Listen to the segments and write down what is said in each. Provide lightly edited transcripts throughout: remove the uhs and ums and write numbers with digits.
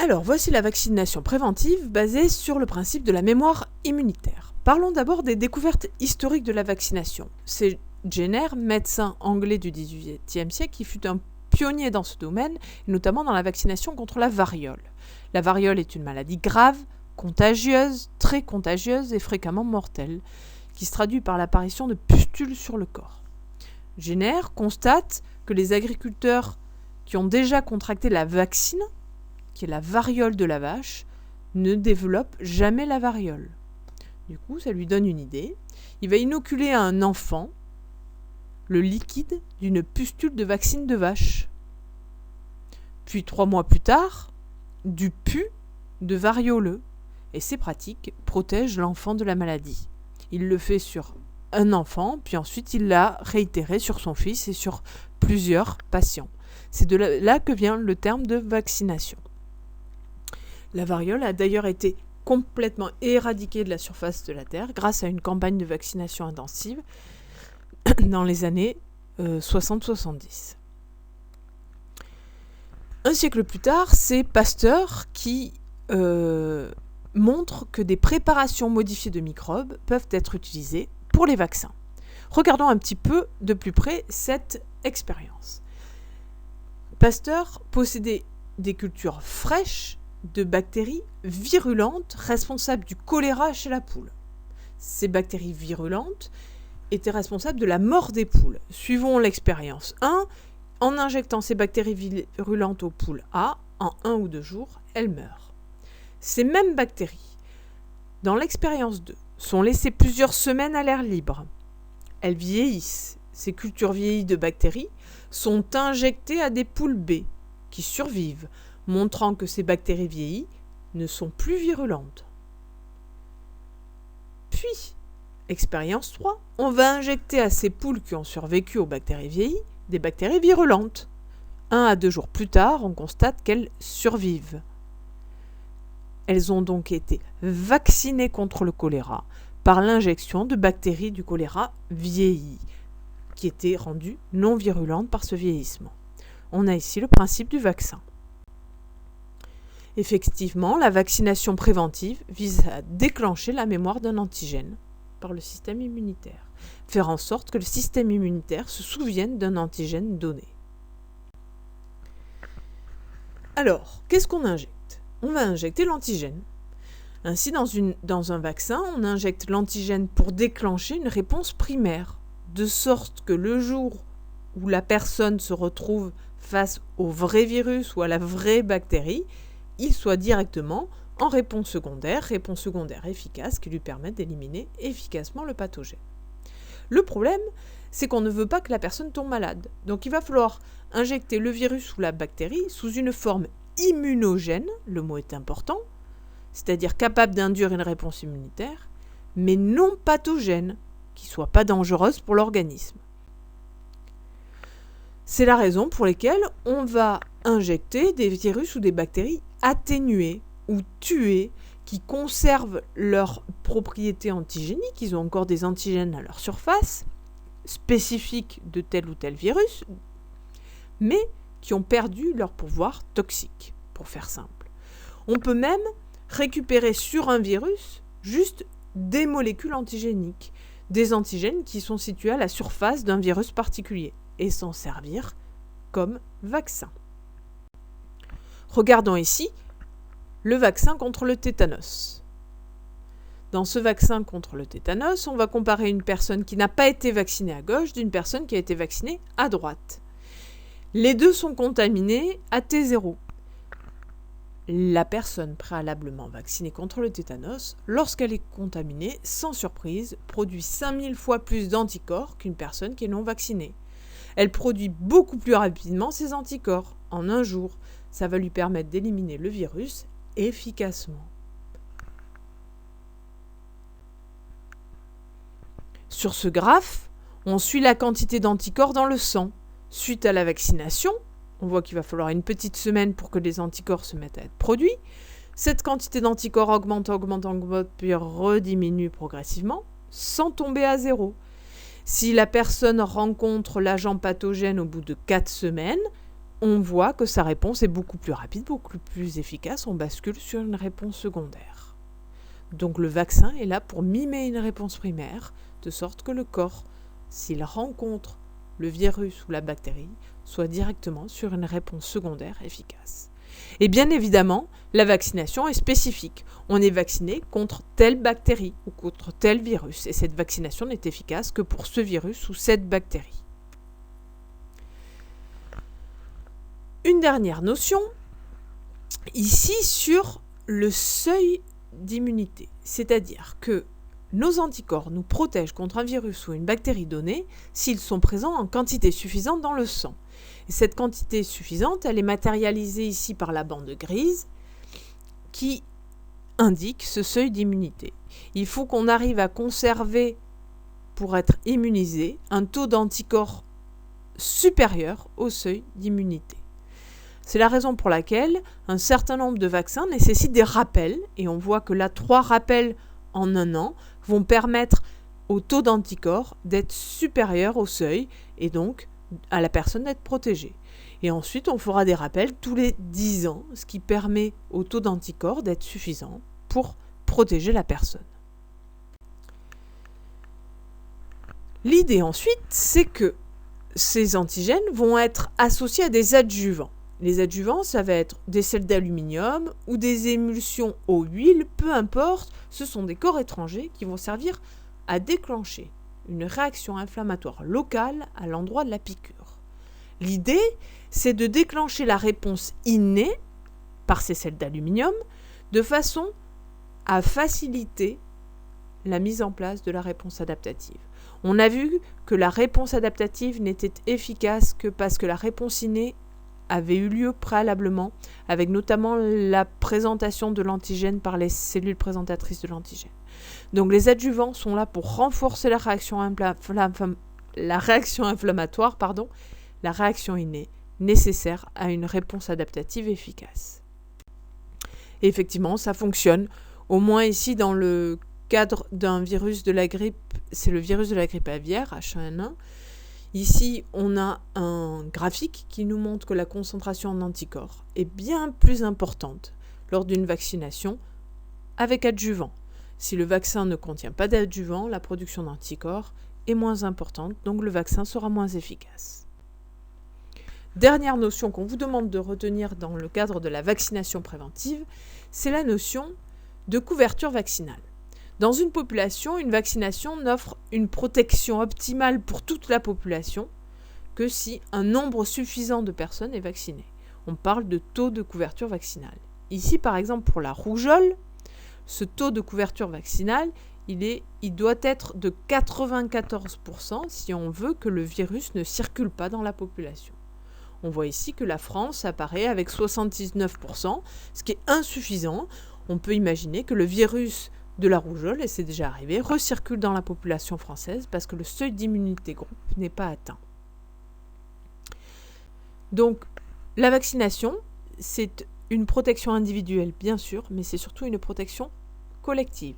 Alors, voici la vaccination préventive basée sur le principe de la mémoire immunitaire. Parlons d'abord des découvertes historiques de la vaccination. C'est Jenner, médecin anglais du XVIIIe siècle, qui fut un pionnier dans ce domaine, notamment dans la vaccination contre la variole. La variole est une maladie grave, contagieuse, très contagieuse et fréquemment mortelle, qui se traduit par l'apparition de pustules sur le corps. Jenner constate que les agriculteurs qui ont déjà contracté la vaccine, qui est la variole de la vache, ne développent jamais la variole. Du coup, ça lui donne une idée. Il va inoculer à un enfant le liquide d'une pustule de vaccine de vache. Puis 3 mois plus tard, du pus de varioleux. Et ces pratiques protègent l'enfant de la maladie. Il le fait sur un enfant, puis ensuite il l'a réitéré sur son fils et sur plusieurs patients. C'est de là que vient le terme de vaccination. La variole a d'ailleurs été complètement éradiquée de la surface de la Terre grâce à une campagne de vaccination intensive dans les années 60-70. Un siècle plus tard, c'est Pasteur qui montre que des préparations modifiées de microbes peuvent être utilisées pour les vaccins. Regardons un petit peu de plus près cette expérience. Pasteur possédait des cultures fraîches de bactéries virulentes responsables du choléra chez la poule. Ces bactéries virulentes étaient responsables de la mort des poules. Suivons l'expérience 1. En injectant ces bactéries virulentes aux poules A, en 1 ou 2 jours, elles meurent. Ces mêmes bactéries, dans l'expérience 2, sont laissées plusieurs semaines à l'air libre. Elles vieillissent. Ces cultures vieillies de bactéries sont injectées à des poules B qui survivent, montrant que ces bactéries vieillies ne sont plus virulentes. Puis, expérience 3, on va injecter à ces poules qui ont survécu aux bactéries vieillies des bactéries virulentes. 1 à 2 jours plus tard, on constate qu'elles survivent. Elles ont donc été vaccinées contre le choléra par l'injection de bactéries du choléra vieillies, qui étaient rendues non virulentes par ce vieillissement. On a ici le principe du vaccin. Effectivement, la vaccination préventive vise à déclencher la mémoire d'un antigène par le système immunitaire, faire en sorte que le système immunitaire se souvienne d'un antigène donné. Alors, qu'est-ce qu'on injecte ? On va injecter l'antigène. Ainsi, dans un vaccin, on injecte l'antigène pour déclencher une réponse primaire, de sorte que le jour où la personne se retrouve face au vrai virus ou à la vraie bactérie, il soit directement en réponse secondaire efficace qui lui permet d'éliminer efficacement le pathogène. Le problème, c'est qu'on ne veut pas que la personne tombe malade. Donc il va falloir injecter le virus ou la bactérie sous une forme immunogène, le mot est important, c'est-à-dire capable d'induire une réponse immunitaire, mais non pathogène, qui ne soit pas dangereuse pour l'organisme. C'est la raison pour laquelle on va injecter des virus ou des bactéries atténuées ou tuées qui conservent leurs propriétés antigéniques, ils ont encore des antigènes à leur surface, spécifiques de tel ou tel virus, mais qui ont perdu leur pouvoir toxique, pour faire simple. On peut même récupérer sur un virus juste des molécules antigéniques, des antigènes qui sont situés à la surface d'un virus particulier, et s'en servir comme vaccin. Regardons ici le vaccin contre le tétanos. Dans ce vaccin contre le tétanos, on va comparer une personne qui n'a pas été vaccinée à gauche d'une personne qui a été vaccinée à droite. Les deux sont contaminés à T0. La personne préalablement vaccinée contre le tétanos, lorsqu'elle est contaminée, sans surprise, produit 5000 fois plus d'anticorps qu'une personne qui est non vaccinée. Elle produit beaucoup plus rapidement ses anticorps, en 1 jour. Ça va lui permettre d'éliminer le virus efficacement. Sur ce graphe, on suit la quantité d'anticorps dans le sang. Suite à la vaccination, on voit qu'il va falloir une petite semaine pour que les anticorps se mettent à être produits. Cette quantité d'anticorps augmente, puis rediminue progressivement, sans tomber à 0. Si la personne rencontre l'agent pathogène au bout de 4 semaines, on voit que sa réponse est beaucoup plus rapide, beaucoup plus efficace. On bascule sur une réponse secondaire. Donc le vaccin est là pour mimer une réponse primaire, de sorte que le corps, s'il rencontre le virus ou la bactérie, soit directement sur une réponse secondaire efficace. Et bien évidemment, la vaccination est spécifique. On est vacciné contre telle bactérie ou contre tel virus. Et cette vaccination n'est efficace que pour ce virus ou cette bactérie. Une dernière notion, ici sur le seuil d'immunité. C'est-à-dire que nos anticorps nous protègent contre un virus ou une bactérie donnée s'ils sont présents en quantité suffisante dans le sang. Et cette quantité suffisante, elle est matérialisée ici par la bande grise qui indique ce seuil d'immunité. Il faut qu'on arrive à conserver, pour être immunisé, un taux d'anticorps supérieur au seuil d'immunité. C'est la raison pour laquelle un certain nombre de vaccins nécessitent des rappels, et on voit que là, 3 rappels en un an vont permettre au taux d'anticorps d'être supérieur au seuil, et donc à la personne d'être protégée. Et ensuite, on fera des rappels tous les 10 ans, ce qui permet au taux d'anticorps d'être suffisant pour protéger la personne. L'idée ensuite, c'est que ces antigènes vont être associés à des adjuvants. Les adjuvants, ça va être des sels d'aluminium ou des émulsions aux huiles, peu importe, ce sont des corps étrangers qui vont servir à déclencher une réaction inflammatoire locale à l'endroit de la piqûre. L'idée, c'est de déclencher la réponse innée par ces sels d'aluminium de façon à faciliter la mise en place de la réponse adaptative. On a vu que la réponse adaptative n'était efficace que parce que la réponse innée avait eu lieu préalablement, avec notamment la présentation de l'antigène par les cellules présentatrices de l'antigène. Donc les adjuvants sont là pour renforcer la réaction inflammatoire, la réaction innée nécessaire à une réponse adaptative efficace. Et effectivement, ça fonctionne, au moins ici dans le cadre d'un virus de la grippe, c'est le virus de la grippe aviaire, H1N1. Ici, on a un graphique qui nous montre que la concentration en anticorps est bien plus importante lors d'une vaccination avec adjuvant. Si le vaccin ne contient pas d'adjuvant, la production d'anticorps est moins importante, donc le vaccin sera moins efficace. Dernière notion qu'on vous demande de retenir dans le cadre de la vaccination préventive, c'est la notion de couverture vaccinale. Dans une population, une vaccination n'offre une protection optimale pour toute la population que si un nombre suffisant de personnes est vacciné. On parle de taux de couverture vaccinale. Ici, par exemple, pour la rougeole, ce taux de couverture vaccinale, il doit être de 94% si on veut que le virus ne circule pas dans la population. On voit ici que la France apparaît avec 79%, ce qui est insuffisant. On peut imaginer que le virus de la rougeole, et c'est déjà arrivé, recircule dans la population française parce que le seuil d'immunité groupe n'est pas atteint. Donc, la vaccination, c'est une protection individuelle, bien sûr, mais c'est surtout une protection collective.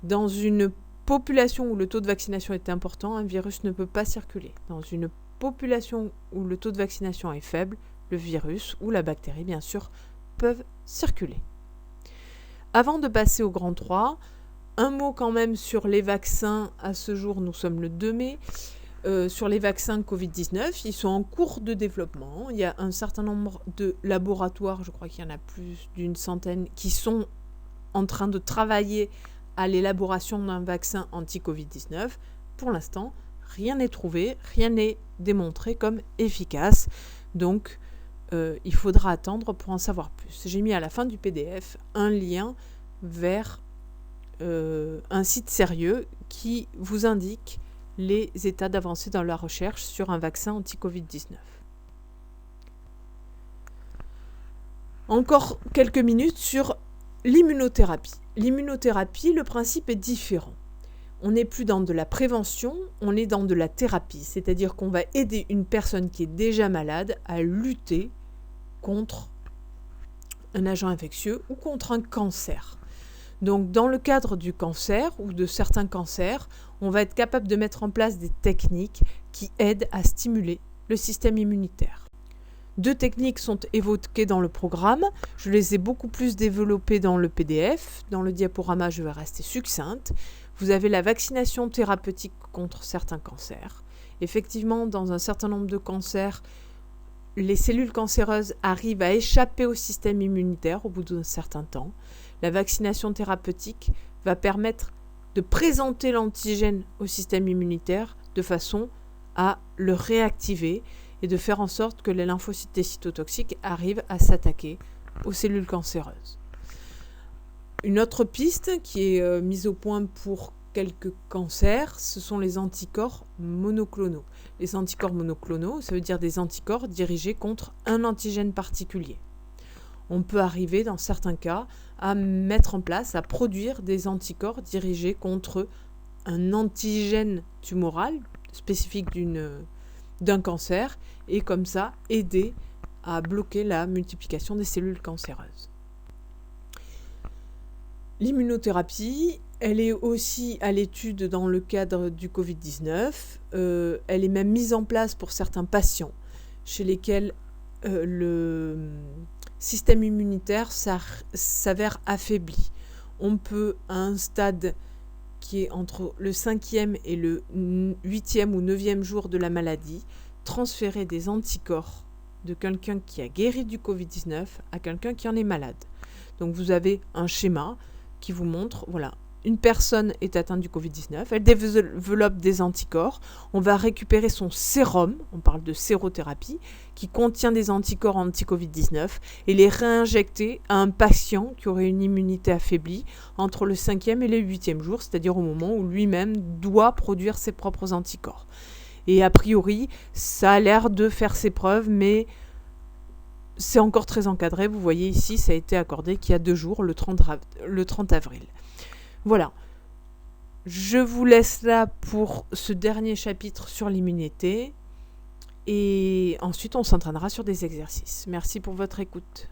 Dans une population où le taux de vaccination est important, un virus ne peut pas circuler. Dans une population où le taux de vaccination est faible, le virus ou la bactérie, bien sûr, peuvent circuler. Avant de passer au grand 3, un mot quand même sur les vaccins. À ce jour, nous sommes le 2 mai. Sur les vaccins Covid-19, ils sont en cours de développement. Il y a un certain nombre de laboratoires, je crois qu'il y en a plus d'une centaine, qui sont en train de travailler à l'élaboration d'un vaccin anti-Covid-19. Pour l'instant, rien n'est trouvé, rien n'est démontré comme efficace. Donc, il faudra attendre pour en savoir plus. J'ai mis à la fin du PDF un lien vers un site sérieux qui vous indique les états d'avancée dans la recherche sur un vaccin anti-Covid-19. Encore quelques minutes sur l'immunothérapie. L'immunothérapie, le principe est différent. On n'est plus dans de la prévention, on est dans de la thérapie, c'est-à-dire qu'on va aider une personne qui est déjà malade à lutter contre un agent infectieux ou contre un cancer. Donc, dans le cadre du cancer ou de certains cancers, on va être capable de mettre en place des techniques qui aident à stimuler le système immunitaire. 2 techniques sont évoquées dans le programme. Je les ai beaucoup plus développées dans le PDF. Dans le diaporama, je vais rester succincte. Vous avez la vaccination thérapeutique contre certains cancers. Effectivement, dans un certain nombre de cancers, les cellules cancéreuses arrivent à échapper au système immunitaire au bout d'un certain temps. La vaccination thérapeutique va permettre de présenter l'antigène au système immunitaire de façon à le réactiver et de faire en sorte que les lymphocytes des cytotoxiques arrivent à s'attaquer aux cellules cancéreuses. Une autre piste qui est mise au point pour quelques cancers, ce sont les anticorps monoclonaux. Les anticorps monoclonaux, ça veut dire des anticorps dirigés contre un antigène particulier. On peut arriver, dans certains cas, à mettre en place, à produire des anticorps dirigés contre un antigène tumoral spécifique d'un cancer et comme ça aider à bloquer la multiplication des cellules cancéreuses. L'immunothérapie, elle est aussi à l'étude dans le cadre du Covid-19. Elle est même mise en place pour certains patients chez lesquels le système immunitaire s'avère affaibli. On peut, à un stade qui est entre le 5e et le 8e ou 9e jour de la maladie, transférer des anticorps de quelqu'un qui a guéri du Covid-19 à quelqu'un qui en est malade. Donc vous avez un schéma qui vous montre, voilà, une personne est atteinte du Covid-19, elle développe des anticorps, on va récupérer son sérum, on parle de sérothérapie, qui contient des anticorps anti-Covid-19 et les réinjecter à un patient qui aurait une immunité affaiblie entre le 5e et le 8e jour, c'est-à-dire au moment où lui-même doit produire ses propres anticorps. Et a priori, ça a l'air de faire ses preuves, mais c'est encore très encadré. Vous voyez ici, ça a été accordé qu'il y a 2 jours, le 30 avril. Voilà. Je vous laisse là pour ce dernier chapitre sur l'immunité. Et ensuite, on s'entraînera sur des exercices. Merci pour votre écoute.